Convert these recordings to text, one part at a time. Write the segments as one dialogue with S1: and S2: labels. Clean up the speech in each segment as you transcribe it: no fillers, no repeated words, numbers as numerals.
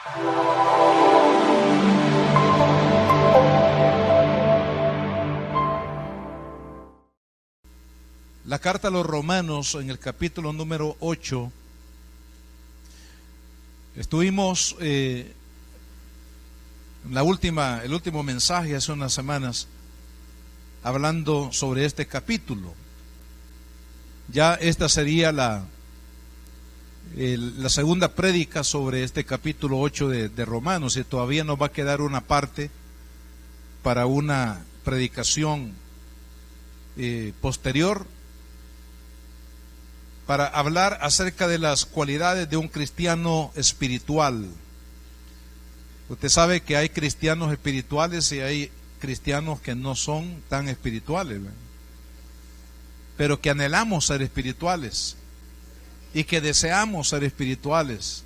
S1: La carta a los Romanos, en el capítulo número 8, estuvimos el último mensaje hace unas semanas hablando sobre este capítulo. Ya esta sería la segunda prédica sobre este capítulo 8 de Romanos, y todavía nos va a quedar una parte para una predicación posterior, para hablar acerca de las cualidades de un cristiano espiritual. Usted sabe que hay cristianos espirituales y hay cristianos que no son tan espirituales, ¿verdad? Pero que anhelamos ser espirituales y que deseamos ser espirituales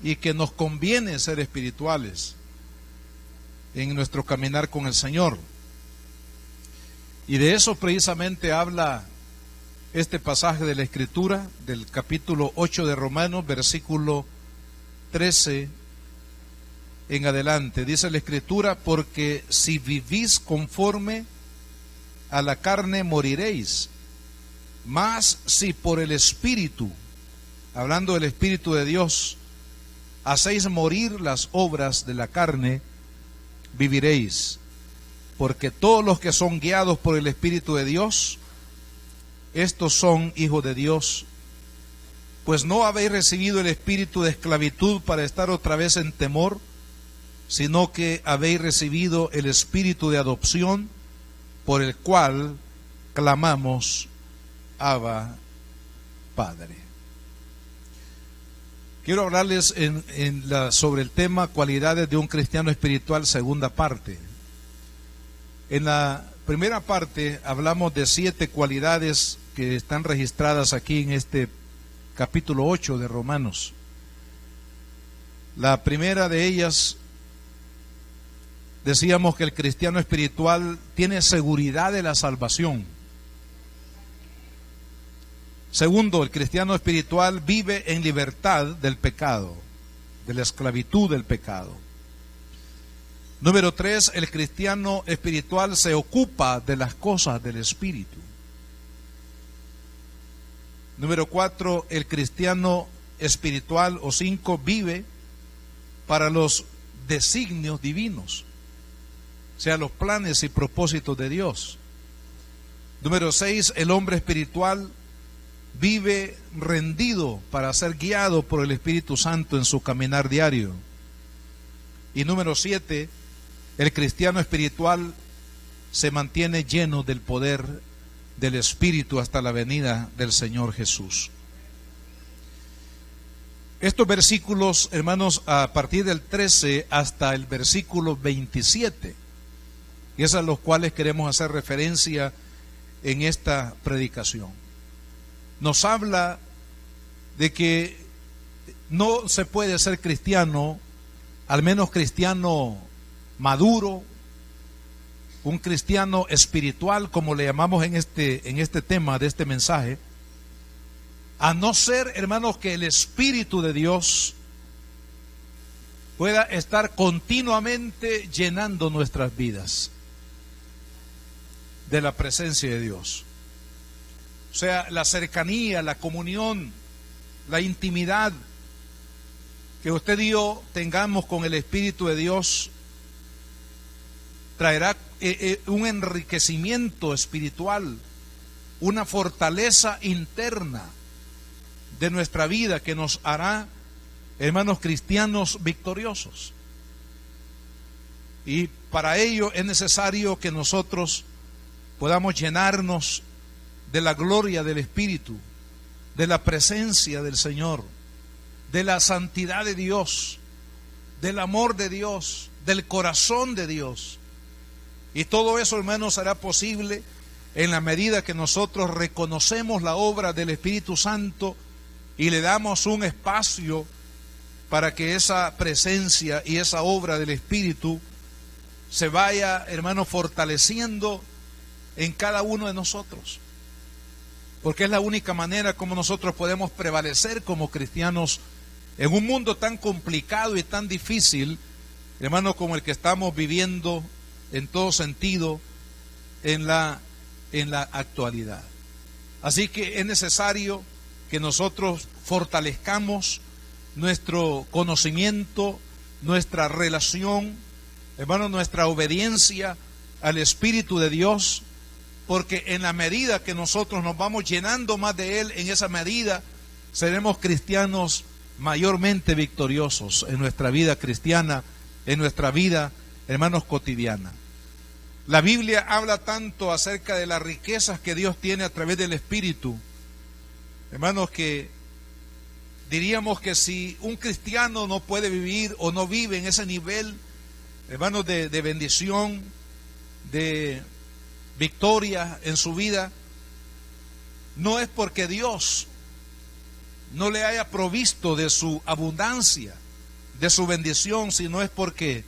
S1: y que nos conviene ser espirituales en nuestro caminar con el Señor. Y de eso precisamente habla este pasaje de la Escritura, del capítulo 8 de Romanos, versículo 13 en adelante. Dice la Escritura: porque si vivís conforme a la carne, moriréis. Mas si por el Espíritu, hablando del Espíritu de Dios, hacéis morir las obras de la carne, viviréis. Porque todos los que son guiados por el Espíritu de Dios, estos son hijos de Dios. Pues no habéis recibido el espíritu de esclavitud para estar otra vez en temor, sino que habéis recibido el espíritu de adopción, por el cual clamamos: Abba, Padre. Quiero hablarles sobre el tema cualidades de un cristiano espiritual, segunda parte. En la primera parte hablamos de 7 cualidades que están registradas aquí en este capítulo 8 de Romanos. La primera de ellas, decíamos que el cristiano espiritual tiene seguridad de la salvación. Segundo, el cristiano espiritual vive en libertad del pecado, de la esclavitud del pecado. Número 3, el cristiano espiritual se ocupa de las cosas del Espíritu. Número 4, el cristiano espiritual, o 5, vive para los designios divinos, o sea, los planes y propósitos de Dios. Número 6, el hombre espiritual vive rendido para ser guiado por el Espíritu Santo en su caminar diario. Y número 7, el cristiano espiritual se mantiene lleno del poder del Espíritu hasta la venida del Señor Jesús. Estos versículos, hermanos, a partir del 13 hasta el versículo 27, y es a los cuales queremos hacer referencia en esta predicación, nos habla de que no se puede ser cristiano, al menos cristiano maduro, un cristiano espiritual, como le llamamos en este tema de este mensaje, a no ser, hermanos, que el Espíritu de Dios pueda estar continuamente llenando nuestras vidas de la presencia de Dios. O sea, la cercanía, la comunión, la intimidad que usted y yo tengamos con el Espíritu de Dios traerá un enriquecimiento espiritual, una fortaleza interna de nuestra vida que nos hará, hermanos, cristianos victoriosos. Y para ello es necesario que nosotros podamos llenarnos de la gloria del Espíritu, de la presencia del Señor, de la santidad de Dios, del amor de Dios, del corazón de Dios. Y todo eso, hermanos, será posible en la medida que nosotros reconocemos la obra del Espíritu Santo y le damos un espacio para que esa presencia y esa obra del Espíritu se vaya, hermanos, fortaleciendo en cada uno de nosotros. Porque es la única manera como nosotros podemos prevalecer como cristianos En un mundo tan complicado y tan difícil, hermano, como el que estamos viviendo en todo sentido en la actualidad. Así que es necesario que nosotros fortalezcamos nuestro conocimiento, nuestra relación, hermano, nuestra obediencia al Espíritu de Dios, porque en la medida que nosotros nos vamos llenando más de Él, en esa medida seremos cristianos mayormente victoriosos en nuestra vida cristiana, en nuestra vida, hermanos, cotidiana. La Biblia habla tanto acerca de las riquezas que Dios tiene a través del Espíritu, hermanos, que diríamos que si un cristiano no puede vivir o no vive en ese nivel, hermanos, de bendición, de victoria en su vida, no es porque Dios no le haya provisto de su abundancia, de su bendición, sino es porque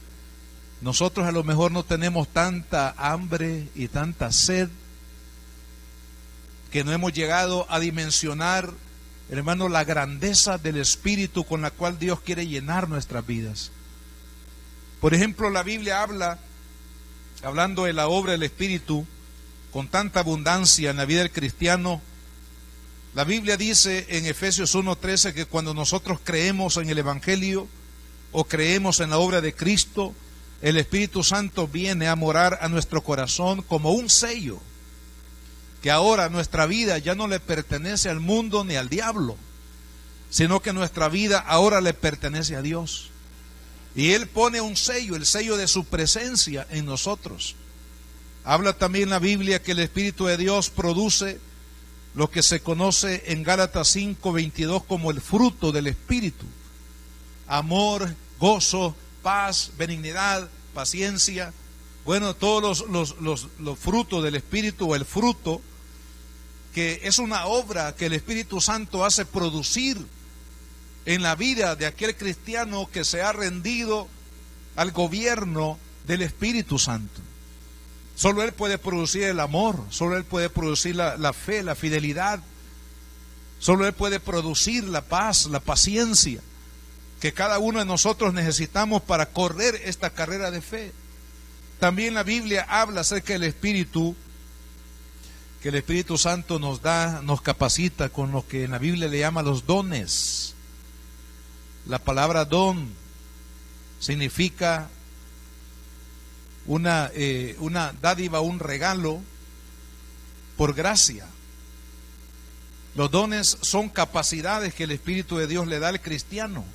S1: nosotros a lo mejor no tenemos tanta hambre y tanta sed, que no hemos llegado a dimensionar, hermano, la grandeza del Espíritu con la cual Dios quiere llenar nuestras vidas. Por ejemplo, la Biblia hablando de la obra del Espíritu con tanta abundancia en la vida del cristiano. La Biblia dice en Efesios 1:13 que cuando nosotros creemos en el Evangelio o creemos en la obra de Cristo, el Espíritu Santo viene a morar a nuestro corazón como un sello, que ahora nuestra vida ya no le pertenece al mundo ni al diablo, sino que nuestra vida ahora le pertenece a Dios. Y Él pone un sello, el sello de su presencia en nosotros. Habla también la Biblia que el Espíritu de Dios produce lo que se conoce en Gálatas 5:22 como el fruto del Espíritu: amor, gozo, paz, benignidad, paciencia. Bueno, todos los frutos del Espíritu, o el fruto, que es una obra que el Espíritu Santo hace producir en la vida de aquel cristiano que se ha rendido al gobierno del Espíritu Santo. Solo Él puede producir el amor, solo Él puede producir la fe, la fidelidad, solo Él puede producir la paz, la paciencia que cada uno de nosotros necesitamos para correr esta carrera de fe. También la Biblia habla acerca del Espíritu, que el Espíritu Santo nos da, nos capacita con lo que en la Biblia le llama los dones. La palabra don significa una dádiva, un regalo por gracia. Los dones son capacidades que el Espíritu de Dios le da al cristiano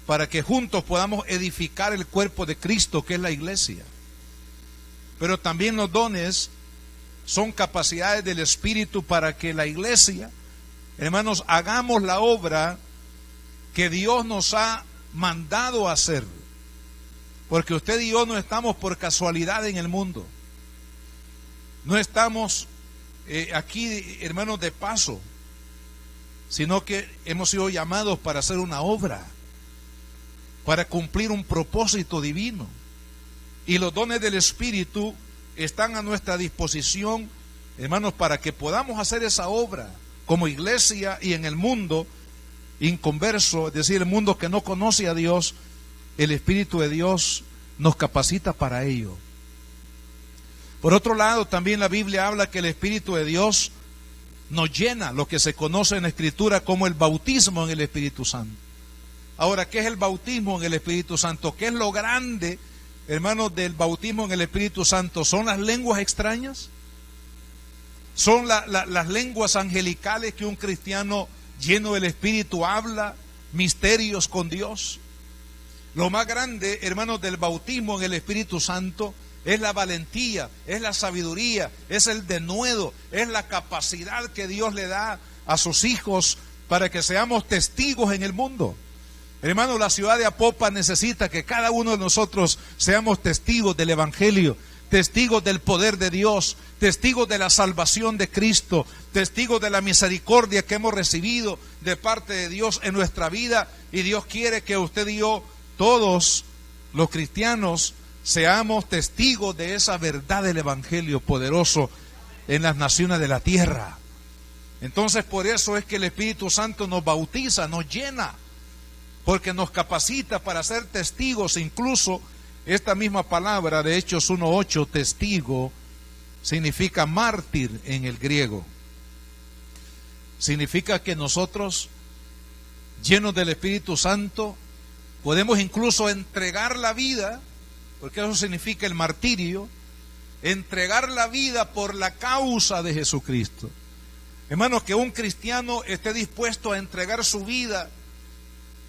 S1: para que juntos podamos edificar el cuerpo de Cristo, que es la iglesia. Pero también los dones son capacidades del Espíritu para que la iglesia, hermanos, hagamos la obra que Dios nos ha mandado a hacer. Porque usted y yo no estamos por casualidad en el mundo. No estamos aquí, hermanos, de paso, sino que hemos sido llamados para hacer una obra, para cumplir un propósito divino. Y los dones del Espíritu están a nuestra disposición, hermanos, para que podamos hacer esa obra como iglesia y en el mundo inconverso, es decir, el mundo que no conoce a Dios. El Espíritu de Dios nos capacita para ello. Por otro lado, también la Biblia habla que el Espíritu de Dios nos llena, lo que se conoce en la Escritura como el bautismo en el Espíritu Santo. Ahora, ¿qué es el bautismo en el Espíritu Santo? ¿Qué es lo grande, hermanos, del bautismo en el Espíritu Santo? ¿Son las lenguas extrañas? ¿Son las lenguas angelicales que un cristiano lleno del Espíritu habla misterios con Dios? Lo más grande, hermanos, del bautismo en el Espíritu Santo es la valentía, es la sabiduría, es el denuedo, es la capacidad que Dios le da a sus hijos para que seamos testigos en el mundo. Hermanos, la ciudad de Apopa necesita que cada uno de nosotros seamos testigos del Evangelio, testigos del poder de Dios, testigos de la salvación de Cristo, testigos de la misericordia que hemos recibido de parte de Dios en nuestra vida. Y Dios quiere que usted y yo, todos los cristianos, seamos testigos de esa verdad del Evangelio poderoso en las naciones de la tierra. Entonces, por eso es que el Espíritu Santo nos bautiza, nos llena porque nos capacita para ser testigos. Incluso esta misma palabra de Hechos 1:8, testigo, significa mártir en el griego. Significa que nosotros, llenos del Espíritu Santo, podemos incluso entregar la vida, porque eso significa el martirio, entregar la vida por la causa de Jesucristo. Hermanos, que un cristiano esté dispuesto a entregar su vida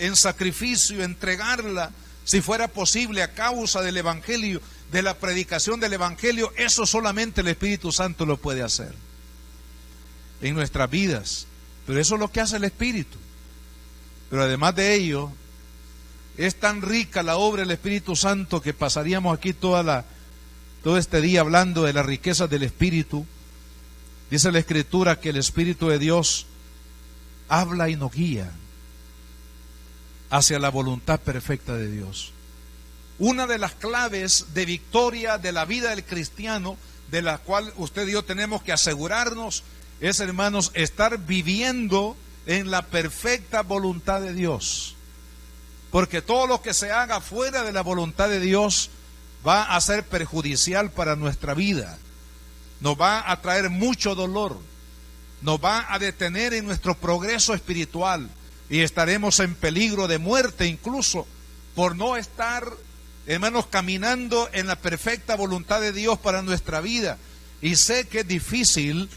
S1: en sacrificio, entregarla, si fuera posible, a causa del Evangelio, de la predicación del Evangelio, eso solamente el Espíritu Santo lo puede hacer en nuestras vidas. Pero eso es lo que hace el Espíritu. Pero además de ello, es tan rica la obra del Espíritu Santo que pasaríamos aquí todo este día hablando de las riquezas del Espíritu. Dice la Escritura que el Espíritu de Dios habla y nos guía hacia la voluntad perfecta de Dios. Una de las claves de victoria de la vida del cristiano, de la cual usted y yo tenemos que asegurarnos, es, hermanos, estar viviendo en la perfecta voluntad de Dios. Porque todo lo que se haga fuera de la voluntad de Dios va a ser perjudicial para nuestra vida. Nos va a traer mucho dolor, nos va a detener en nuestro progreso espiritual y estaremos en peligro de muerte incluso por no estar, hermanos, caminando en la perfecta voluntad de Dios para nuestra vida. Y sé que es difícil,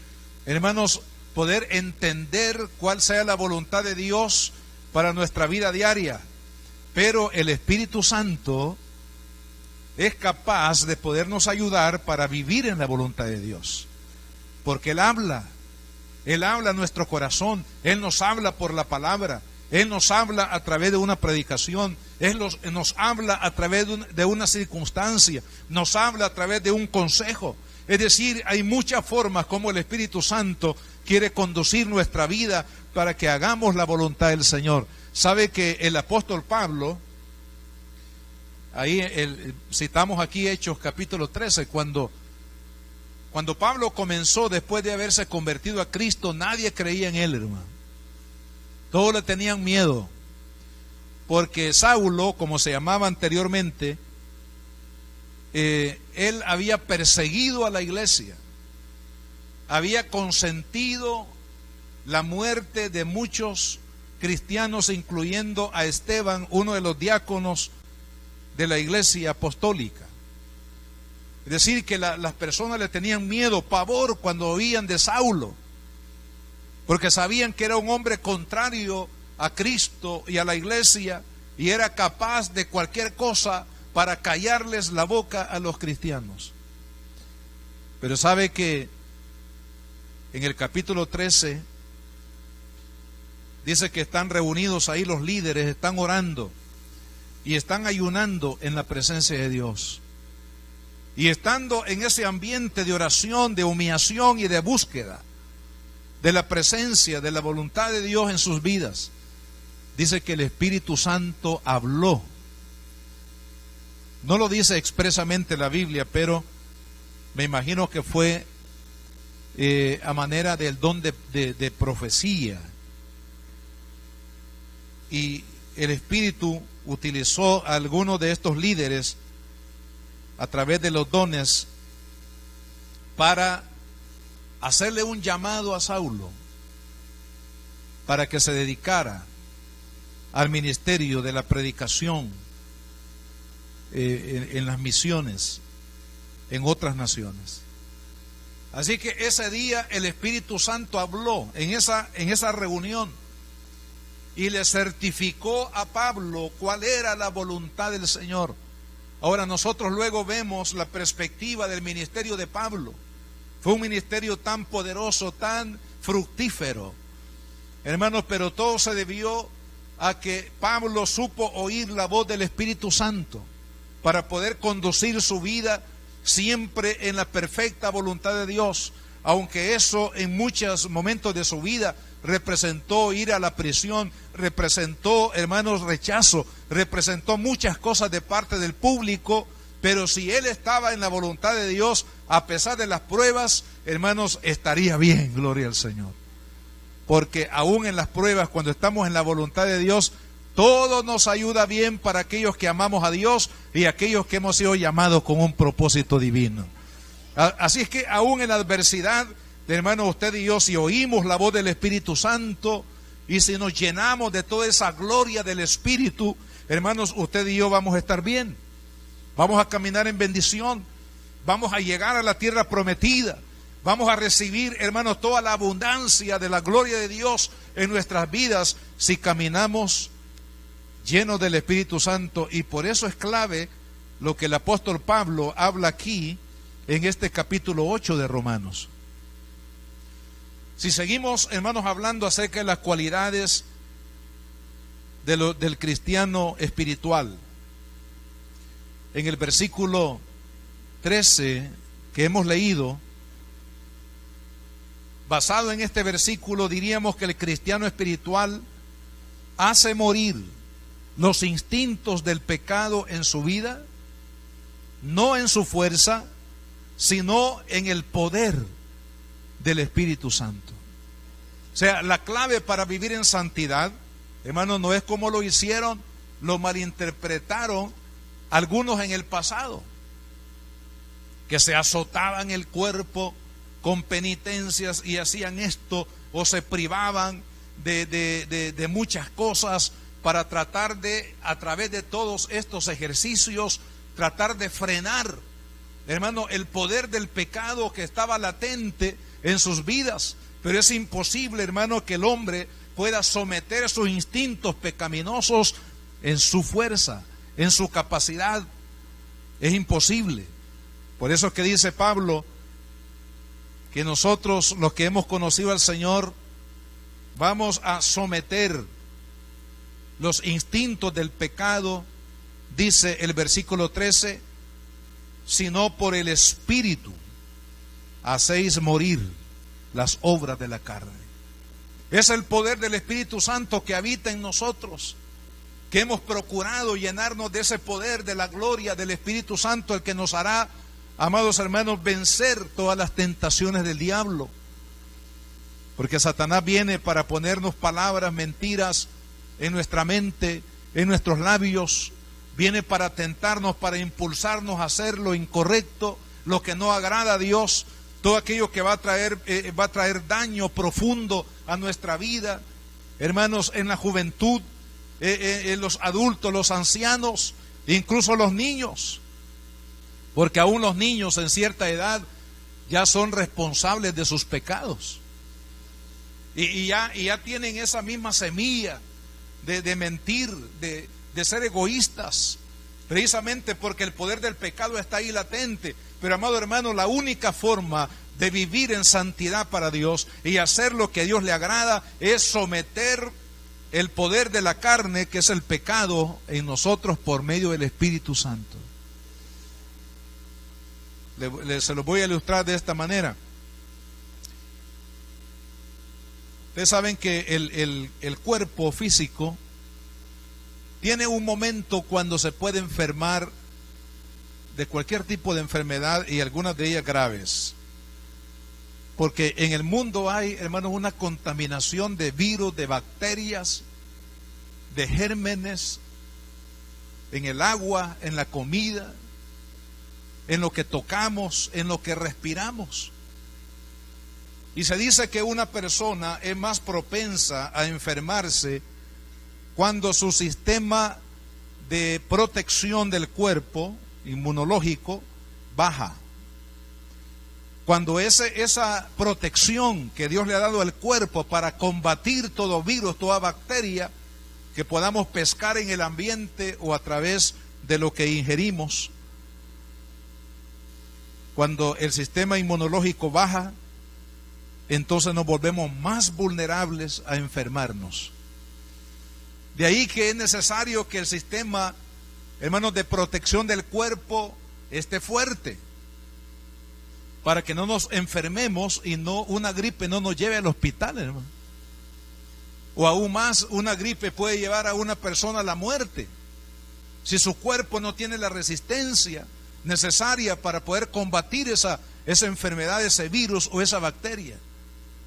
S1: hermanos, poder entender cuál sea la voluntad de Dios para nuestra vida diaria, pero el Espíritu Santo es capaz de podernos ayudar para vivir en la voluntad de Dios, porque Él habla a nuestro corazón, Él nos habla por la palabra, Él nos habla a través de una predicación, Él nos habla a través de una circunstancia, nos habla a través de un consejo. Es decir, hay muchas formas como el Espíritu Santo quiere conducir nuestra vida para que hagamos la voluntad del Señor. Sabe que el apóstol Pablo, citamos aquí Hechos capítulo 13, cuando Pablo comenzó, después de haberse convertido a Cristo, nadie creía en él, hermano. Todos le tenían miedo, porque Saulo, como se llamaba anteriormente, él había perseguido a la iglesia, había consentido la muerte de muchos cristianos, incluyendo a Esteban, uno de los diáconos de la iglesia apostólica. Es decir, que las personas le tenían miedo, pavor cuando oían de Saulo, porque sabían que era un hombre contrario a Cristo y a la iglesia, y era capaz de cualquier cosa para callarles la boca a los cristianos. Pero sabe que en el capítulo 13 dice que están reunidos ahí los líderes, están orando y están ayunando en la presencia de Dios. Y estando en ese ambiente de oración, de humillación y de búsqueda de la presencia, de la voluntad de Dios en sus vidas, dice que el Espíritu Santo habló. No lo dice expresamente la Biblia, pero me imagino que fue a manera del don de profecía. Y el Espíritu utilizó a algunos de estos líderes a través de los dones para hacerle un llamado a Saulo para que se dedicara al ministerio de la predicación en las misiones en otras naciones. Así que ese día el Espíritu Santo habló en esa reunión y le certificó a Pablo cuál era la voluntad del Señor. Ahora nosotros luego vemos la perspectiva del ministerio de Pablo. Fue un ministerio tan poderoso, tan fructífero, hermanos, pero todo se debió a que Pablo supo oír la voz del Espíritu Santo para poder conducir su vida siempre en la perfecta voluntad de Dios, aunque eso en muchos momentos de su vida representó ir a la prisión, representó, hermanos, rechazo, representó muchas cosas de parte del público. Pero si él estaba en la voluntad de Dios, a pesar de las pruebas, hermanos, estaría bien, gloria al Señor. Porque aún en las pruebas, cuando estamos en la voluntad de Dios, Todo nos ayuda bien para aquellos que amamos a Dios y aquellos que hemos sido llamados con un propósito divino. Así es que aún en la adversidad, hermano, usted y yo, si oímos la voz del Espíritu Santo y si nos llenamos de toda esa gloria del Espíritu, hermanos, usted y yo vamos a estar bien. Vamos a caminar en bendición. Vamos a llegar a la tierra prometida. Vamos a recibir, hermanos, toda la abundancia de la gloria de Dios en nuestras vidas si caminamos llenos del Espíritu Santo. Y por eso es clave lo que el apóstol Pablo habla aquí en este capítulo 8 de Romanos. Si seguimos, hermanos, hablando acerca de las cualidades del cristiano espiritual, en el versículo 13 que hemos leído, basado en este versículo, diríamos que el cristiano espiritual hace morir los instintos del pecado en su vida, no en su fuerza, sino en el poder del Espíritu Santo. O sea, la clave para vivir en santidad, hermano, no es como lo hicieron, lo malinterpretaron algunos en el pasado, que se azotaban el cuerpo con penitencias y hacían esto, o se privaban de muchas cosas para tratar de, a través de todos estos ejercicios, tratar de frenar, hermano, el poder del pecado que estaba latente en sus vidas. Pero es imposible, hermano, que el hombre pueda someter sus instintos pecaminosos en su fuerza, en su capacidad. Es imposible. Por eso es que dice Pablo que nosotros, los que hemos conocido al Señor, vamos a someter los instintos del pecado, dice el versículo 13, sino por el Espíritu hacéis morir las obras de la carne. Es el poder del Espíritu Santo que habita en nosotros, que hemos procurado llenarnos de ese poder, de la gloria del Espíritu Santo, el que nos hará, amados hermanos, vencer todas las tentaciones del diablo. Porque Satanás viene para ponernos palabras, mentiras en nuestra mente, en nuestros labios. Viene para tentarnos, para impulsarnos a hacer lo incorrecto, lo que no agrada a Dios, todo aquello que va a traer daño profundo a nuestra vida, hermanos, en la juventud, en los adultos, los ancianos, incluso los niños, porque aún los niños en cierta edad ya son responsables de sus pecados y ya tienen esa misma semilla de mentir, de ser egoístas, precisamente porque el poder del pecado está ahí latente. Pero, amado hermano, la única forma de vivir en santidad para Dios y hacer lo que a Dios le agrada es someter el poder de la carne, que es el pecado, en nosotros por medio del Espíritu Santo. Se lo voy a ilustrar de esta manera. Ustedes saben que el cuerpo físico tiene un momento cuando se puede enfermar de cualquier tipo de enfermedad, y algunas de ellas graves. Porque en el mundo hay, hermanos, una contaminación de virus, de bacterias, de gérmenes, en el agua, en la comida, en lo que tocamos, en lo que respiramos. Y se dice que una persona es más propensa a enfermarse cuando su sistema de protección del cuerpo inmunológico baja. Cuando esa protección que Dios le ha dado al cuerpo para combatir todo virus, toda bacteria que podamos pescar en el ambiente o a través de lo que ingerimos, cuando el sistema inmunológico baja, entonces nos volvemos más vulnerables a enfermarnos. De ahí que es necesario que el sistema, hermanos, de protección del cuerpo esté fuerte, para que no nos enfermemos y una gripe no nos lleve al hospital, hermano. O aún más, una gripe puede llevar a una persona a la muerte, si su cuerpo no tiene la resistencia necesaria para poder combatir esa enfermedad, ese virus o esa bacteria.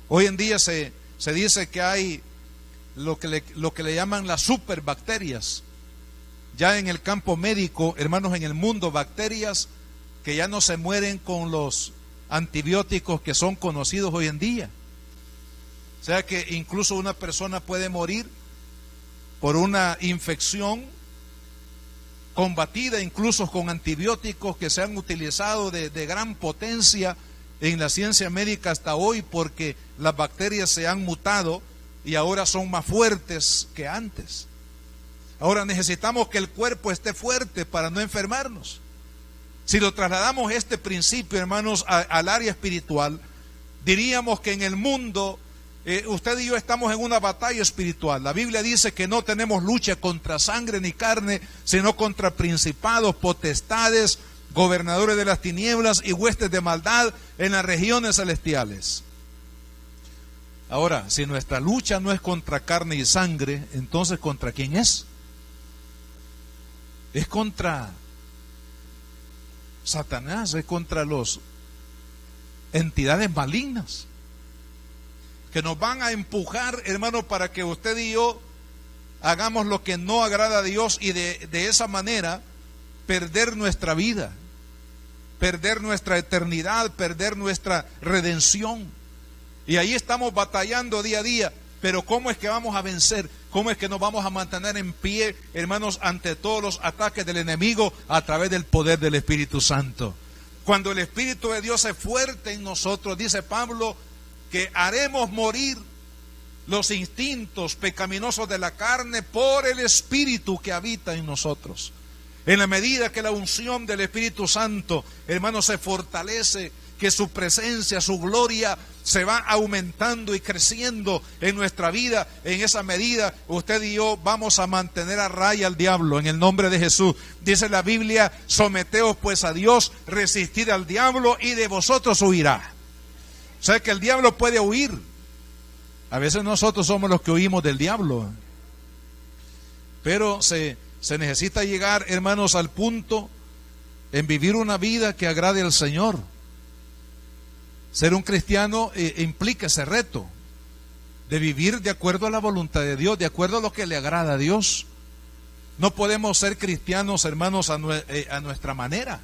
S1: Hoy en día se dice que hay lo que le llaman las superbacterias. Ya en el campo médico, hermanos, en el mundo, bacterias que ya no se mueren con los antibióticos que son conocidos hoy en día. O sea que incluso una persona puede morir por una infección combatida incluso con antibióticos que se han utilizado de gran potencia en la ciencia médica hasta hoy, porque las bacterias se han mutado y ahora son más fuertes que antes. Ahora necesitamos que el cuerpo esté fuerte para no enfermarnos. Si lo trasladamos este principio, hermanos, al área espiritual, diríamos que en el mundo usted y yo estamos en una batalla espiritual. La Biblia dice que no tenemos lucha contra sangre ni carne, sino contra principados, potestades, gobernadores de las tinieblas y huestes de maldad en las regiones celestiales. Ahora, si nuestra lucha no es contra carne y sangre, entonces ¿contra quién es? Es contra Satanás, es contra las entidades malignas que nos van a empujar, hermano, para que usted y yo hagamos lo que no agrada a Dios y de esa manera perder nuestra vida, perder nuestra eternidad, perder nuestra redención. Y ahí estamos batallando día a día. Pero ¿cómo es que vamos a vencer? ¿Cómo es que nos vamos a mantener en pie, hermanos, ante todos los ataques del enemigo? A través del poder del Espíritu Santo. Cuando el Espíritu de Dios es fuerte en nosotros, dice Pablo, que haremos morir los instintos pecaminosos de la carne por el Espíritu que habita en nosotros. En la medida que la unción del Espíritu Santo, hermanos, se fortalece, que su presencia, su gloria se va aumentando y creciendo en nuestra vida, en esa medida usted y yo vamos a mantener a raya al diablo en el nombre de Jesús. Dice la Biblia, someteos pues a Dios, resistid al diablo y de vosotros huirá. O sea que el diablo puede huir. A veces nosotros somos los que huimos del diablo. Pero se necesita llegar, hermanos, al punto en vivir una vida que agrade al Señor. Ser un cristiano implica ese reto de vivir de acuerdo a la voluntad de Dios, de acuerdo a lo que le agrada a Dios. No podemos ser cristianos, hermanos, a nuestra manera.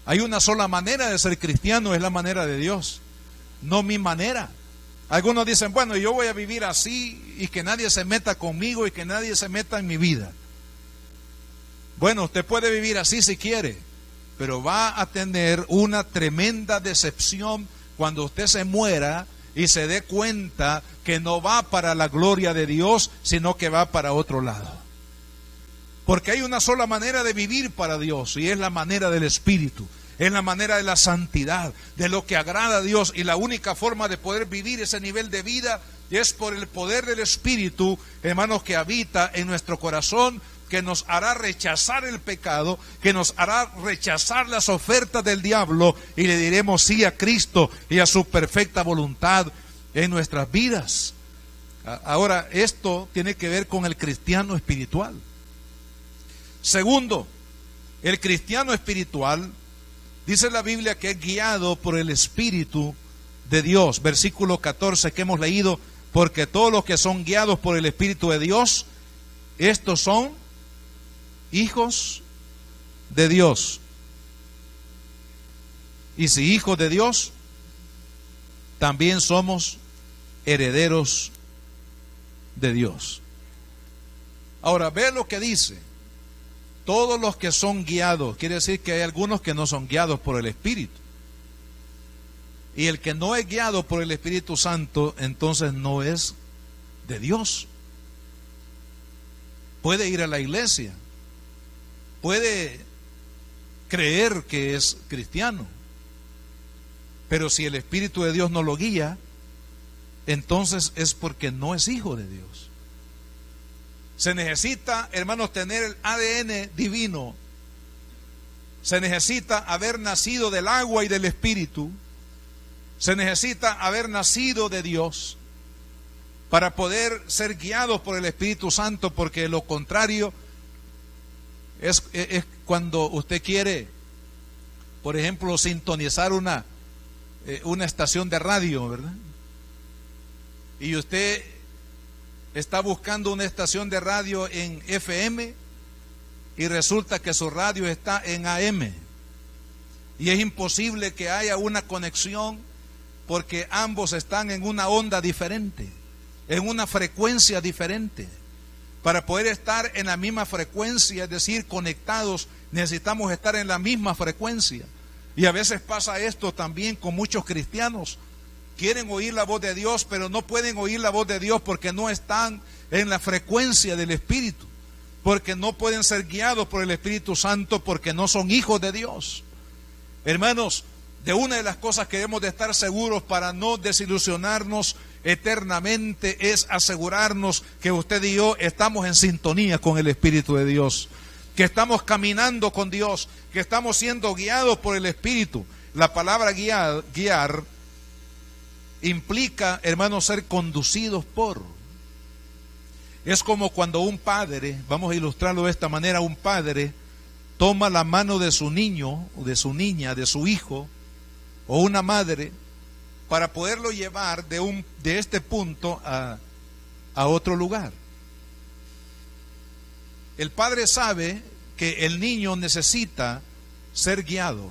S1: Hay una sola manera de ser cristiano, es la manera de Dios, no mi manera. Algunos dicen, bueno, yo voy a vivir así y que nadie se meta conmigo y que nadie se meta en mi vida. Bueno, usted puede vivir así si quiere, pero va a tener una tremenda decepción cuando usted se muera y se dé cuenta que no va para la gloria de Dios, sino que va para otro lado. Porque hay una sola manera de vivir para Dios, y es la manera del Espíritu, es la manera de la santidad, de lo que agrada a Dios, y la única forma de poder vivir ese nivel de vida es por el poder del Espíritu, hermanos, que habita en nuestro corazón, que nos hará rechazar el pecado, que nos hará rechazar las ofertas del diablo, y le diremos sí a Cristo y a su perfecta voluntad en nuestras vidas. Ahora, esto tiene que ver con el cristiano espiritual. Segundo, el cristiano espiritual, dice la Biblia que es guiado por el Espíritu de Dios. Versículo 14 que hemos leído, porque todos los que son guiados por el Espíritu de Dios, estos son hijos de Dios. Y si hijos de Dios, también somos herederos de Dios. Ahora, ve lo que dice. Todos los que son guiados, quiere decir que hay algunos que no son guiados por el Espíritu. Y el que no es guiado por el Espíritu Santo, entonces no es de Dios. Puede ir a la iglesia, puede creer que es cristiano, pero si el Espíritu de Dios no lo guía, entonces es porque no es hijo de Dios. Se necesita, hermanos, tener el ADN divino. Se necesita haber nacido del agua y del Espíritu. Se necesita haber nacido de Dios para poder ser guiados por el Espíritu Santo, porque lo contrario es cuando usted quiere, por ejemplo, sintonizar una estación de radio, ¿verdad? Y usted está buscando una estación de radio en FM y resulta que su radio está en AM. Y es imposible que haya una conexión porque ambos están en una onda diferente, en una frecuencia diferente. Para poder estar en la misma frecuencia, es decir, conectados, necesitamos estar en la misma frecuencia. Y a veces pasa esto también con muchos cristianos. Quieren oír la voz de Dios, pero no pueden oír la voz de Dios porque no están en la frecuencia del Espíritu, porque no pueden ser guiados por el Espíritu Santo, porque no son hijos de Dios. Hermanos, de una de las cosas que debemos de estar seguros para no desilusionarnos eternamente es asegurarnos que usted y yo estamos en sintonía con el Espíritu de Dios, que estamos caminando con Dios, que estamos siendo guiados por el Espíritu. La palabra guiar implica, hermanos, ser conducidos por. Es como cuando un padre, vamos a ilustrarlo de esta manera, un padre toma la mano de su niño, o de su niña, de su hijo, o una madre, para poderlo llevar de este punto a otro lugar. El padre sabe que el niño necesita ser guiado,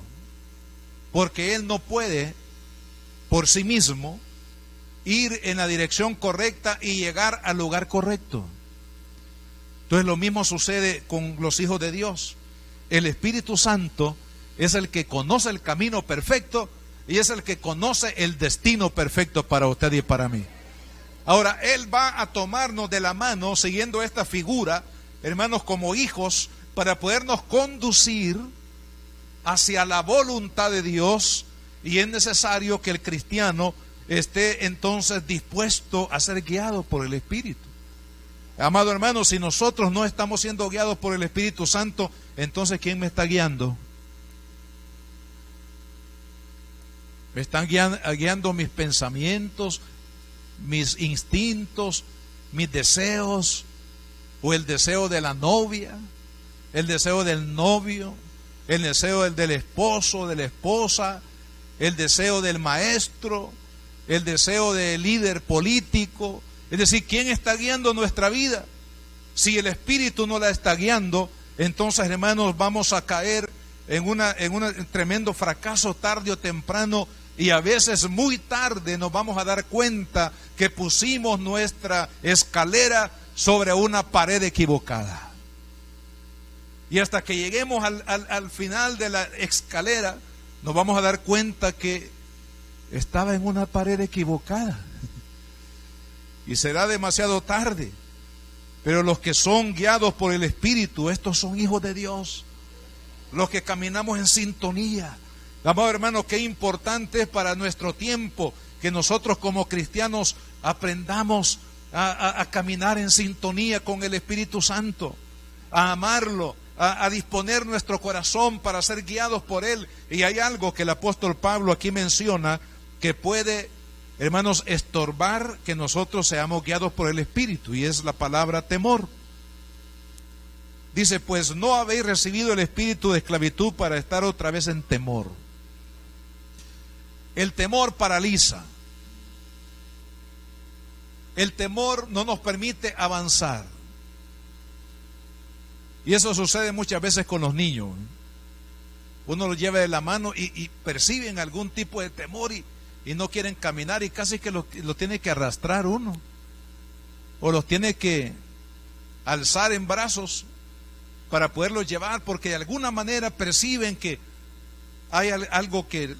S1: porque él no puede por sí mismo ir en la dirección correcta y llegar al lugar correcto. Entonces lo mismo sucede con los hijos de Dios. El Espíritu Santo es el que conoce el camino perfecto y es el que conoce el destino perfecto para usted y para mí. Ahora, Él va a tomarnos de la mano, siguiendo esta figura, hermanos, como hijos, para podernos conducir hacia la voluntad de Dios, y es necesario que el cristiano esté entonces dispuesto a ser guiado por el Espíritu. Amado hermano, si nosotros no estamos siendo guiados por el Espíritu Santo, entonces ¿quién me está guiando? Me están guiando mis pensamientos, mis instintos, mis deseos, o el deseo de la novia, el deseo del novio, el deseo del esposo, de la esposa, el deseo del maestro, el deseo del líder político. Es decir, ¿quién está guiando nuestra vida? Si el Espíritu no la está guiando, entonces, hermanos, vamos a caer en un tremendo fracaso tarde o temprano, y a veces muy tarde nos vamos a dar cuenta que pusimos nuestra escalera sobre una pared equivocada. Y hasta que lleguemos al final de la escalera, nos vamos a dar cuenta que estaba en una pared equivocada. Y será demasiado tarde. Pero los que son guiados por el Espíritu, estos son hijos de Dios. Los que caminamos en sintonía. Amado hermano, qué importante es para nuestro tiempo que nosotros como cristianos aprendamos a caminar en sintonía con el Espíritu Santo, a amarlo, a disponer nuestro corazón para ser guiados por Él. Y hay algo que el apóstol Pablo aquí menciona que puede, hermanos, estorbar que nosotros seamos guiados por el Espíritu, y es la palabra temor. Dice, pues no habéis recibido el espíritu de esclavitud para estar otra vez en temor. El temor paraliza. El temor no nos permite avanzar. Y eso sucede muchas veces con los niños. Uno los lleva de la mano y perciben algún tipo de temor y no quieren caminar, y casi que los tiene que arrastrar uno, o los tiene que alzar en brazos para poderlos llevar, porque de alguna manera perciben que hay algo que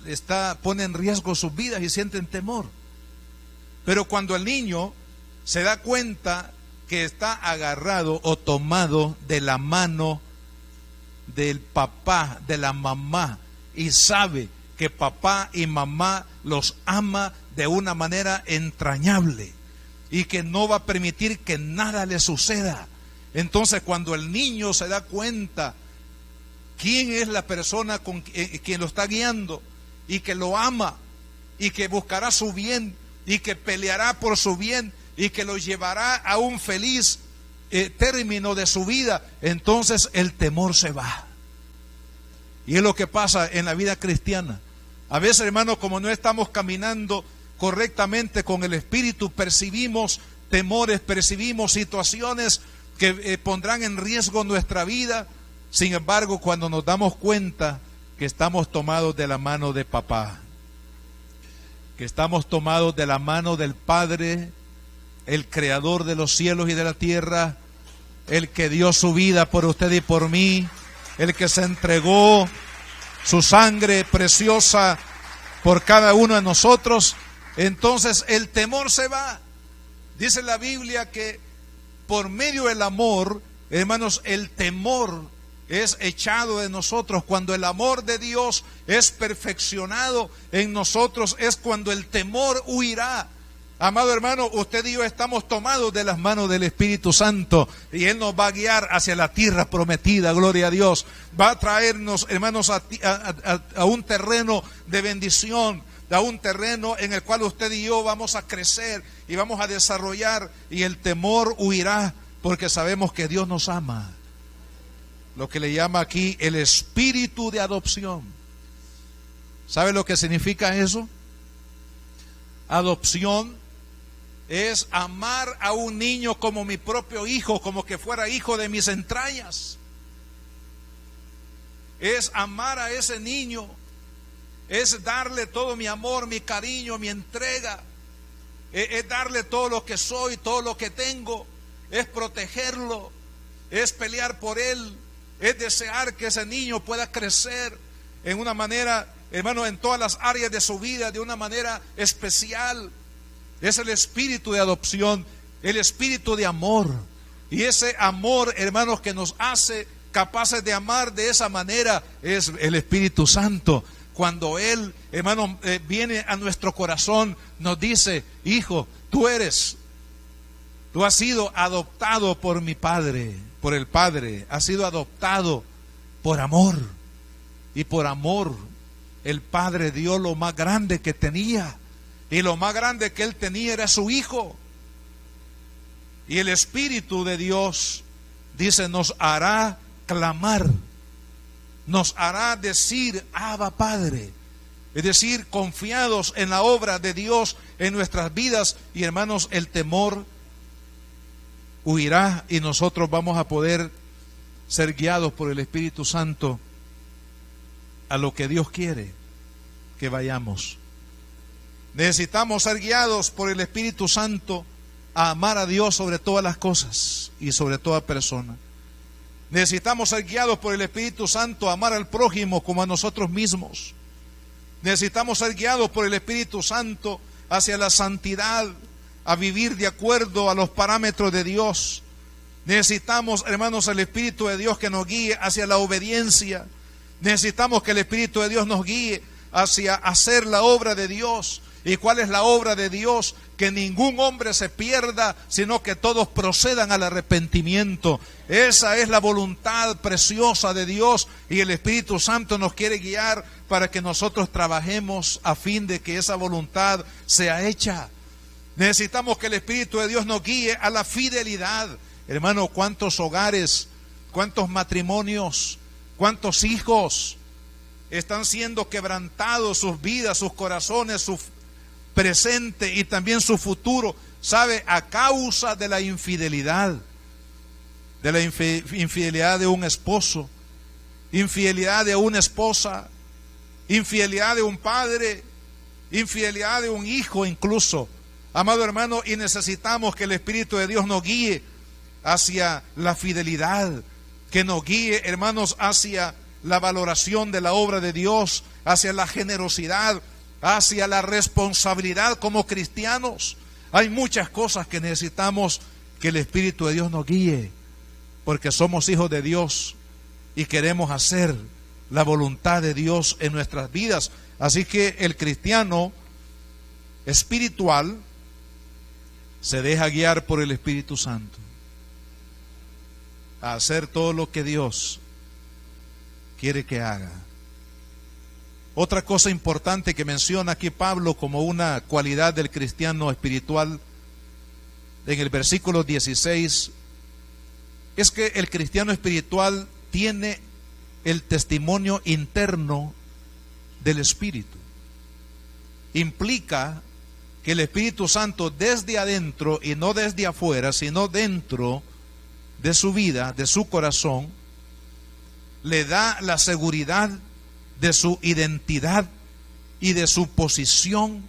S1: pone en riesgo sus vidas y sienten temor. Pero cuando el niño se da cuenta que está agarrado o tomado de la mano del papá, de la mamá, y sabe que papá y mamá los ama de una manera entrañable y que no va a permitir que nada le suceda, entonces cuando el niño se da cuenta quién es la persona quien lo está guiando, y que lo ama, y que buscará su bien, y que peleará por su bien, y que lo llevará a un feliz término de su vida, entonces el temor se va. Y es lo que pasa en la vida cristiana. A veces, hermanos, como no estamos caminando correctamente con el Espíritu, percibimos temores, percibimos situaciones que pondrán en riesgo nuestra vida. Sin embargo, cuando nos damos cuenta que estamos tomados de la mano de papá, que estamos tomados de la mano del Padre, el creador de los cielos y de la tierra, el que dio su vida por usted y por mí, el que se entregó su sangre preciosa por cada uno de nosotros, entonces el temor se va. Dice la Biblia que por medio del amor, hermanos, el temor es echado de nosotros. Cuando el amor de Dios es perfeccionado en nosotros, es cuando el temor huirá. Amado hermano, usted y yo estamos tomados de las manos del Espíritu Santo y Él nos va a guiar hacia la tierra prometida, gloria a Dios. Va a traernos, hermanos, a un terreno de bendición, a un terreno en el cual usted y yo vamos a crecer y vamos a desarrollar, y el temor huirá porque sabemos que Dios nos ama. Lo que le llama aquí el espíritu de adopción. ¿Sabe lo que significa eso? Adopción es amar a un niño como mi propio hijo, como que fuera hijo de mis entrañas. Es amar a ese niño, es darle todo mi amor, mi cariño, mi entrega, es darle todo lo que soy, todo lo que tengo, es protegerlo, es pelear por él, es desear que ese niño pueda crecer en una manera, hermano, en todas las áreas de su vida, de una manera especial. Es el espíritu de adopción, el espíritu de amor. Y ese amor, hermanos, que nos hace capaces de amar de esa manera, es el Espíritu Santo. Cuando Él, hermano, viene a nuestro corazón, nos dice: hijo, tú has sido adoptado por mi Padre, por el Padre, has sido adoptado por amor. Y por amor, el Padre dio lo más grande que tenía. Y lo más grande que Él tenía era su Hijo. Y el Espíritu de Dios, dice, nos hará clamar, nos hará decir: Abba, Padre. Es decir, confiados en la obra de Dios en nuestras vidas. Y hermanos, el temor huirá y nosotros vamos a poder ser guiados por el Espíritu Santo a lo que Dios quiere que vayamos. Necesitamos ser guiados por el Espíritu Santo a amar a Dios sobre todas las cosas y sobre toda persona. Necesitamos ser guiados por el Espíritu Santo a amar al prójimo como a nosotros mismos. Necesitamos ser guiados por el Espíritu Santo hacia la santidad, a vivir de acuerdo a los parámetros de Dios. Necesitamos, hermanos, el Espíritu de Dios que nos guíe hacia la obediencia. Necesitamos que el Espíritu de Dios nos guíe hacia hacer la obra de Dios. ¿Y cuál es la obra de Dios? Que ningún hombre se pierda, sino que todos procedan al arrepentimiento. Esa es la voluntad preciosa de Dios, y el Espíritu Santo nos quiere guiar para que nosotros trabajemos a fin de que esa voluntad sea hecha. Necesitamos que el Espíritu de Dios nos guíe a la fidelidad. Hermano, ¿cuántos hogares, cuántos matrimonios, cuántos hijos están siendo quebrantados, sus vidas, sus corazones, su presente y también su futuro, sabe, a causa de la infidelidad, infidelidad de un esposo, infidelidad de una esposa, infidelidad de un padre, infidelidad de un hijo incluso, amado hermano? Y necesitamos que el Espíritu de Dios nos guíe hacia la fidelidad, que nos guíe, hermanos, hacia la valoración de la obra de Dios, hacia la generosidad, hacia la responsabilidad como cristianos. Hay muchas cosas que necesitamos que el Espíritu de Dios nos guíe, porque somos hijos de Dios y queremos hacer la voluntad de Dios en nuestras vidas. Así que el cristiano espiritual se deja guiar por el Espíritu Santo a hacer todo lo que Dios quiere que haga. Otra cosa importante que menciona aquí Pablo como una cualidad del cristiano espiritual en el versículo 16 es que el cristiano espiritual tiene el testimonio interno del Espíritu. Implica que el Espíritu Santo desde adentro y no desde afuera, sino dentro de su vida, de su corazón, le da la seguridad de su identidad y de su posición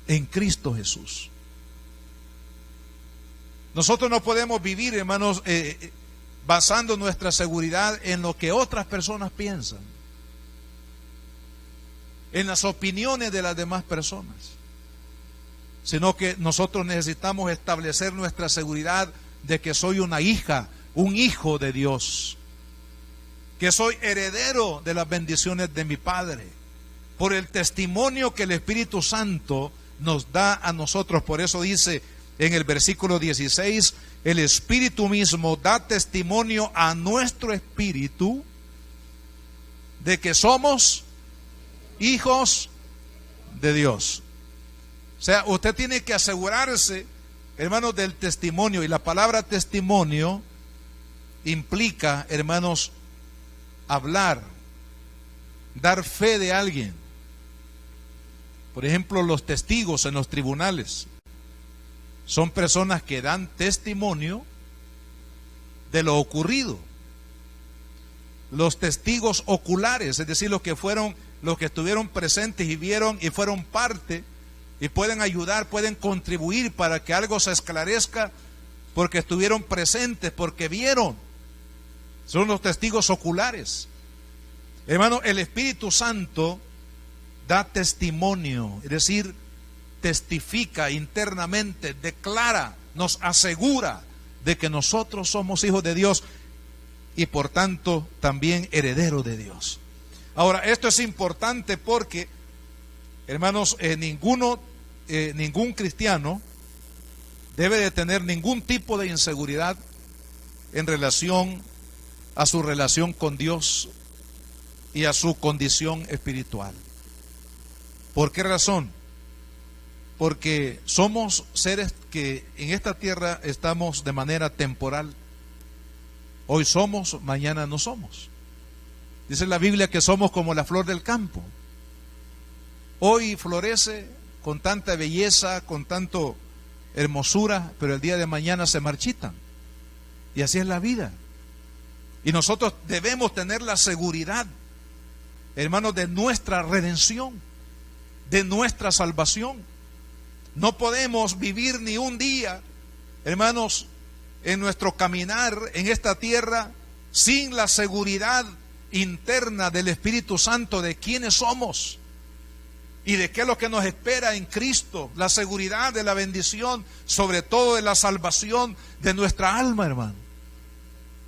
S1: en Cristo Jesús. Nosotros no podemos vivir, hermanos, basando nuestra seguridad en lo que otras personas piensan, en las opiniones de las demás personas, sino que nosotros necesitamos establecer nuestra seguridad de que soy una hija, un hijo de Dios, que soy heredero de las bendiciones de mi Padre, por el testimonio que el Espíritu Santo nos da a nosotros. Por eso dice en el versículo 16, el Espíritu mismo da testimonio a nuestro espíritu de que somos hijos de Dios. O sea, usted tiene que asegurarse, hermanos, del testimonio. Y la palabra testimonio implica, hermanos, hablar, dar fe de alguien. Por ejemplo, los testigos en los tribunales son personas que dan testimonio de lo ocurrido. Los testigos oculares, es decir, los que estuvieron presentes y vieron y fueron parte y pueden ayudar, pueden contribuir para que algo se esclarezca porque estuvieron presentes, porque vieron. Son los testigos oculares. Hermano, el Espíritu Santo da testimonio, es decir, testifica internamente, declara, nos asegura de que nosotros somos hijos de Dios y por tanto también herederos de Dios. Ahora, esto es importante porque, hermanos, ningún cristiano debe de tener ningún tipo de inseguridad en relación a su relación con Dios y a su condición espiritual. ¿Por qué razón? Porque somos seres que en esta tierra estamos de manera temporal. Hoy somos, mañana no somos. Dice la Biblia que somos como la flor del campo. Hoy florece con tanta belleza, con tanto hermosura, pero el día de mañana se marchitan. Y así es la vida. Y nosotros debemos tener la seguridad, hermanos, de nuestra redención, de nuestra salvación. No podemos vivir ni un día, hermanos, en nuestro caminar en esta tierra sin la seguridad interna del Espíritu Santo de quiénes somos y de qué es lo que nos espera en Cristo, la seguridad de la bendición, sobre todo de la salvación de nuestra alma, hermano.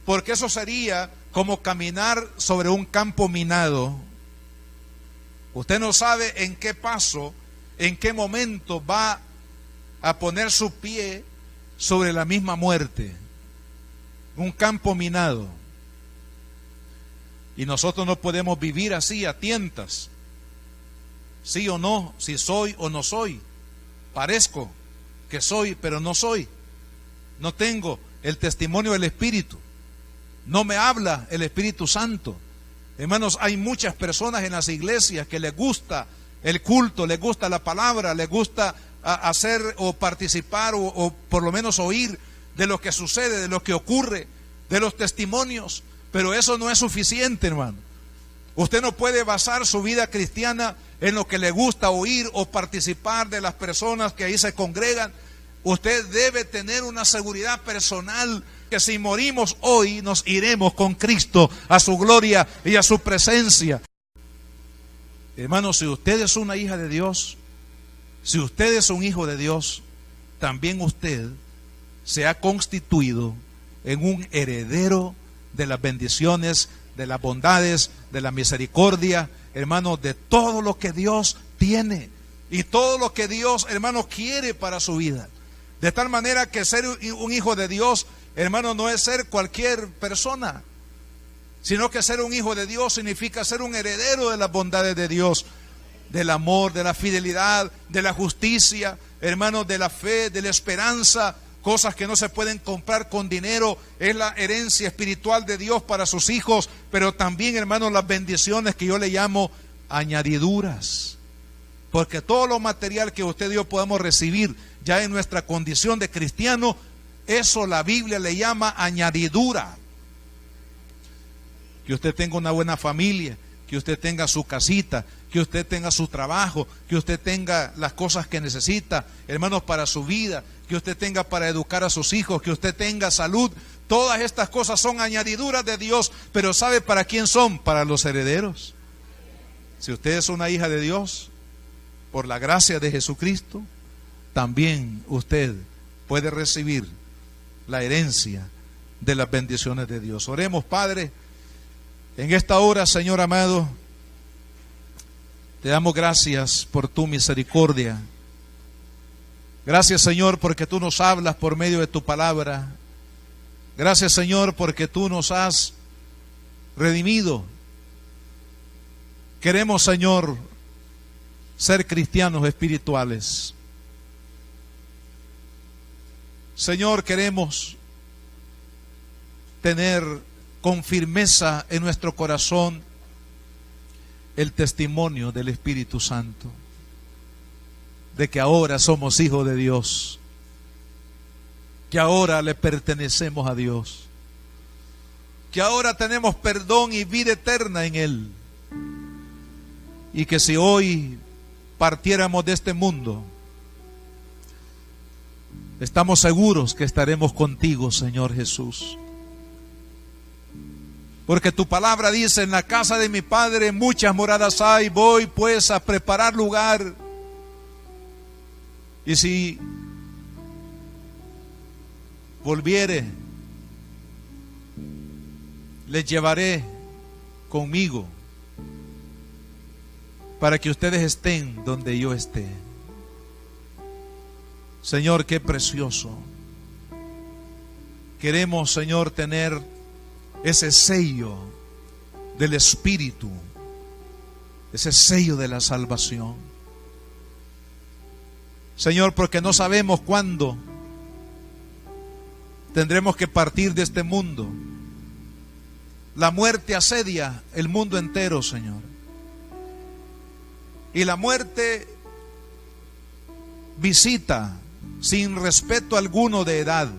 S1: Porque eso sería como caminar sobre un campo minado. Usted no sabe en qué paso, en qué momento va a poner su pie sobre la misma muerte. Un campo minado. Y nosotros no podemos vivir así a tientas. Sí o no, si soy o no soy. Parezco que soy, pero no soy. No tengo el testimonio del Espíritu. No me habla el Espíritu Santo. Hermanos, hay muchas personas en las iglesias que les gusta el culto, les gusta la palabra, les gusta hacer o participar o por lo menos oír de lo que sucede, de lo que ocurre, de los testimonios, pero eso no es suficiente, hermano. Usted no puede basar su vida cristiana en lo que le gusta oír o participar de las personas que ahí se congregan. Usted debe tener una seguridad personal que si morimos hoy nos iremos con Cristo a su gloria y a su presencia. Hermano, si usted es una hija de Dios, si usted es un hijo de Dios, también usted se ha constituido en un heredero de las bendiciones, de las bondades, de la misericordia, hermano, de todo lo que Dios tiene y todo lo que Dios, hermano, quiere para su vida. De tal manera que ser un hijo de Dios, hermano, no es ser cualquier persona, sino que ser un hijo de Dios significa ser un heredero de las bondades de Dios, del amor, de la fidelidad, de la justicia, hermano, de la fe, de la esperanza, cosas que no se pueden comprar con dinero. Es la herencia espiritual de Dios para sus hijos, pero también, hermano, las bendiciones que yo le llamo añadiduras. Porque todo lo material que usted y yo podamos recibir ya en nuestra condición de cristiano, eso la Biblia le llama añadidura. Que usted tenga una buena familia, que usted tenga su casita, que usted tenga su trabajo, que usted tenga las cosas que necesita, hermanos, para su vida, que usted tenga para educar a sus hijos, que usted tenga salud. Todas estas cosas son añadiduras de Dios, pero ¿sabe para quién son? Para los herederos. Si usted es una hija de Dios, por la gracia de Jesucristo, también usted puede recibir la herencia de las bendiciones de Dios. Oremos, Padre, en esta hora, Señor amado, te damos gracias por tu misericordia. Gracias, Señor, porque tú nos hablas por medio de tu palabra. Gracias, Señor, porque tú nos has redimido. Queremos, Señor, ser cristianos espirituales. Señor, queremos tener con firmeza en nuestro corazón el testimonio del Espíritu Santo, de que ahora somos hijos de Dios, que ahora le pertenecemos a Dios, que ahora tenemos perdón y vida eterna en Él, y que si hoy partiéramos de este mundo, estamos seguros que estaremos contigo, Señor Jesús. Porque tu palabra dice: en la casa de mi Padre muchas moradas hay, voy pues a preparar lugar. Y si volviere, les llevaré conmigo, para que ustedes estén donde yo esté. Señor, qué precioso. Queremos, Señor, tener ese sello del Espíritu, ese sello de la salvación. Señor, porque no sabemos cuándo tendremos que partir de este mundo. La muerte asedia el mundo entero, Señor. Y la muerte visita sin respeto alguno de edad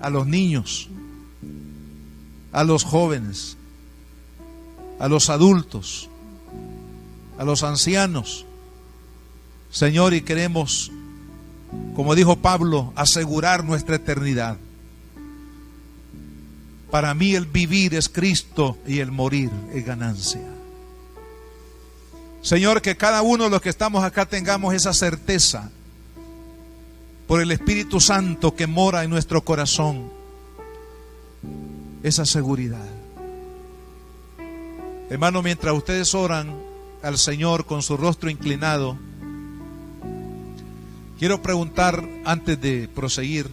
S1: a los niños, a los jóvenes, a los adultos, a los ancianos, Señor, y queremos, como dijo Pablo, asegurar nuestra eternidad. Para mí el vivir es Cristo y el morir es ganancia. Señor, que cada uno de los que estamos acá tengamos esa certeza por el Espíritu Santo que mora en nuestro corazón, esa seguridad. Hermano, mientras ustedes oran al Señor con su rostro inclinado, quiero preguntar, antes de proseguir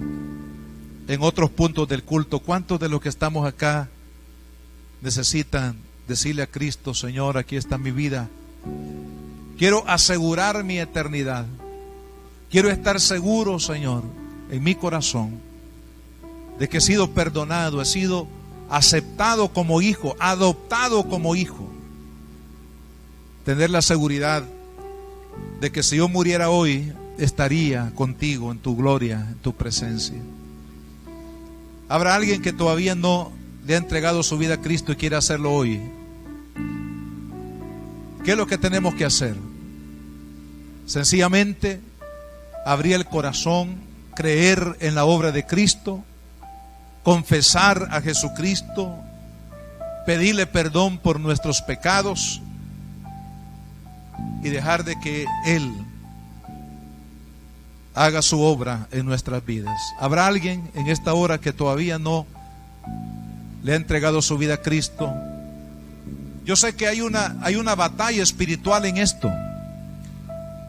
S1: en otros puntos del culto, ¿cuántos de los que estamos acá necesitan decirle a Cristo: Señor, aquí está mi vida? Quiero asegurar mi eternidad. Quiero estar seguro, Señor, en mi corazón, de que he sido perdonado, he sido aceptado como hijo, adoptado como hijo. Tener la seguridad de que si yo muriera hoy, estaría contigo en tu gloria, en tu presencia. ¿Habrá alguien que todavía no le ha entregado su vida a Cristo y quiere hacerlo hoy? ¿Qué es lo que tenemos que hacer? Sencillamente abrir el corazón, creer en la obra de Cristo, confesar a Jesucristo, pedirle perdón por nuestros pecados y dejar de que Él haga su obra en nuestras vidas. ¿Habrá alguien en esta hora que todavía no le ha entregado su vida a Cristo? Yo sé que hay una batalla espiritual en esto,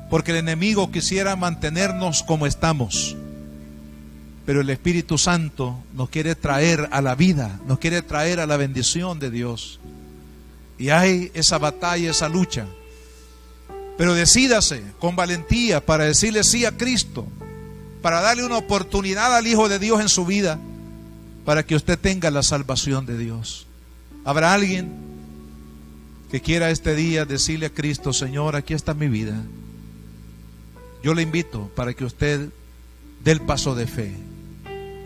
S1: porque el enemigo quisiera mantenernos como estamos, pero el Espíritu Santo nos quiere traer a la vida, nos quiere traer a la bendición de Dios. Y hay esa batalla, esa lucha. Pero decídase con valentía para decirle sí a Cristo, para darle una oportunidad al Hijo de Dios en su vida, para que usted tenga la salvación de Dios. ¿Habrá alguien? que quiera este día decirle a Cristo: Señor, aquí está mi vida. Yo le invito para que usted dé el paso de fe,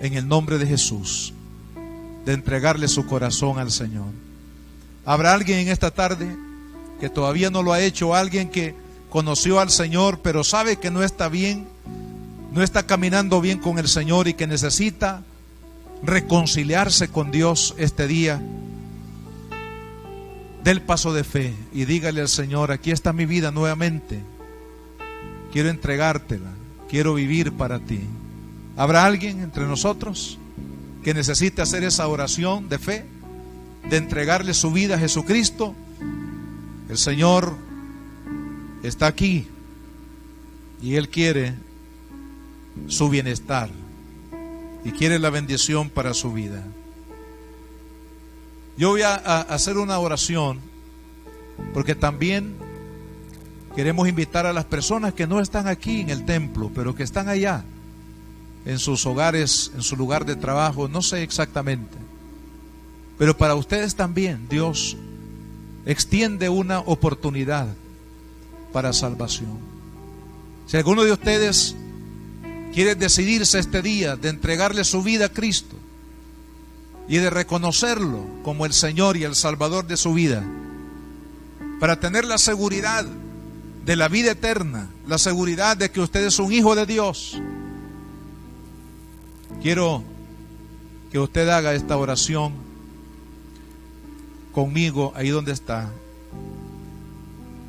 S1: en el nombre de Jesús, de entregarle su corazón al Señor. ¿Habrá alguien en esta tarde que todavía no lo ha hecho? Alguien que conoció al Señor pero sabe que no está bien, no está caminando bien con el Señor y que necesita reconciliarse con Dios este día. Dé el paso de fe y dígale al Señor: aquí está mi vida nuevamente, quiero entregártela, quiero vivir para ti. ¿Habrá alguien entre nosotros que necesite hacer esa oración de fe, de entregarle su vida a Jesucristo? El Señor está aquí y Él quiere su bienestar y quiere la bendición para su vida. Yo voy a hacer una oración porque también queremos invitar a las personas que no están aquí en el templo, pero que están allá en sus hogares, en su lugar de trabajo, no sé exactamente, pero para ustedes también Dios extiende una oportunidad para salvación. Si alguno de ustedes quiere decidirse este día de entregarle su vida a Cristo y de reconocerlo como el Señor y el Salvador de su vida, para tener la seguridad de la vida eterna, la seguridad de que usted es un hijo de Dios, quiero que usted haga esta oración conmigo ahí donde está.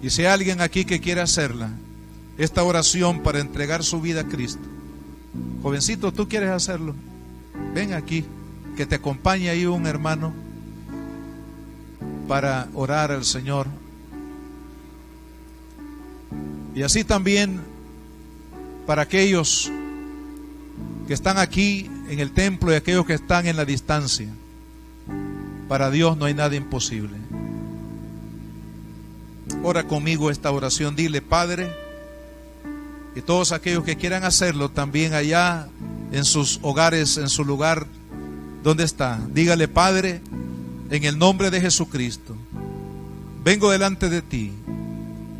S1: Y si hay alguien aquí que quiere hacerla, esta oración para entregar su vida a Cristo, jovencito, ¿tú quieres hacerlo? Ven aquí, que te acompañe ahí un hermano para orar al Señor. Y así también para aquellos que están aquí en el templo y aquellos que están en la distancia. Para Dios no hay nada imposible. Ora conmigo esta oración. Dile: Padre, y todos aquellos que quieran hacerlo también allá en sus hogares, en su lugar donde está, dígale: Padre, en el nombre de Jesucristo, vengo delante de ti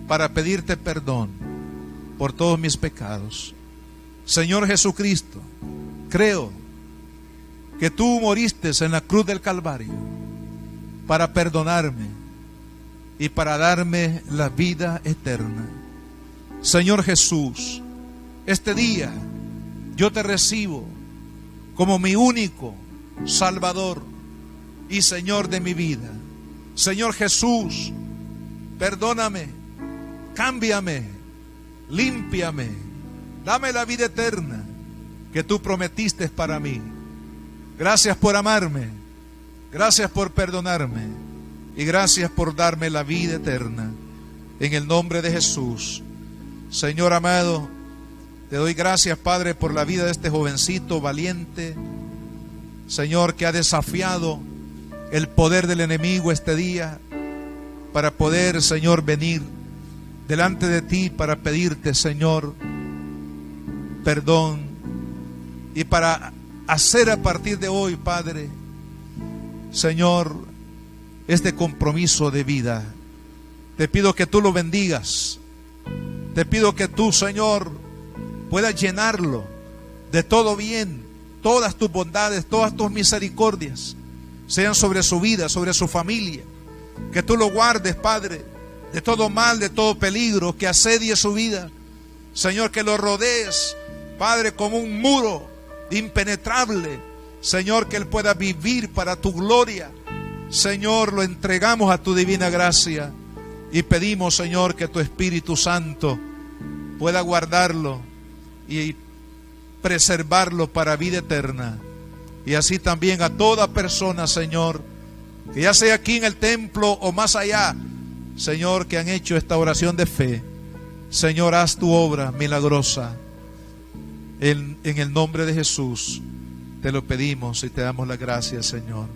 S1: para pedirte perdón por todos mis pecados. Señor Jesucristo, creo que tú moriste en la cruz del Calvario para perdonarme y para darme la vida eterna. Señor Jesús, este día yo te recibo como mi único Salvador y Señor de mi vida. Señor Jesús, perdóname, cámbiame, límpiame, dame la vida eterna que tú prometiste para mí. Gracias por amarme, gracias por perdonarme y gracias por darme la vida eterna. En el nombre de Jesús. Señor amado, te doy gracias, Padre, por la vida de este jovencito valiente, Señor, que ha desafiado el poder del enemigo este día para poder, Señor, venir delante de ti para pedirte, Señor, perdón y para hacer a partir de hoy, Padre, Señor, este compromiso de vida. Te pido que tú lo bendigas. Te pido que tú, Señor, puedas llenarlo de todo bien, todas tus bondades, todas tus misericordias sean sobre su vida, sobre su familia. Que tú lo guardes, Padre, de todo mal, de todo peligro que asedie su vida. Señor, que lo rodees, Padre, como un muro impenetrable. Señor, que él pueda vivir para tu gloria. Señor, lo entregamos a tu divina gracia y pedimos, Señor, que tu Espíritu Santo pueda guardarlo y preservarlo para vida eterna. Y así también a toda persona, Señor, que ya sea aquí en el templo o más allá, Señor, que han hecho esta oración de fe. Señor, haz tu obra milagrosa. En el nombre de Jesús te lo pedimos y te damos las gracias, Señor.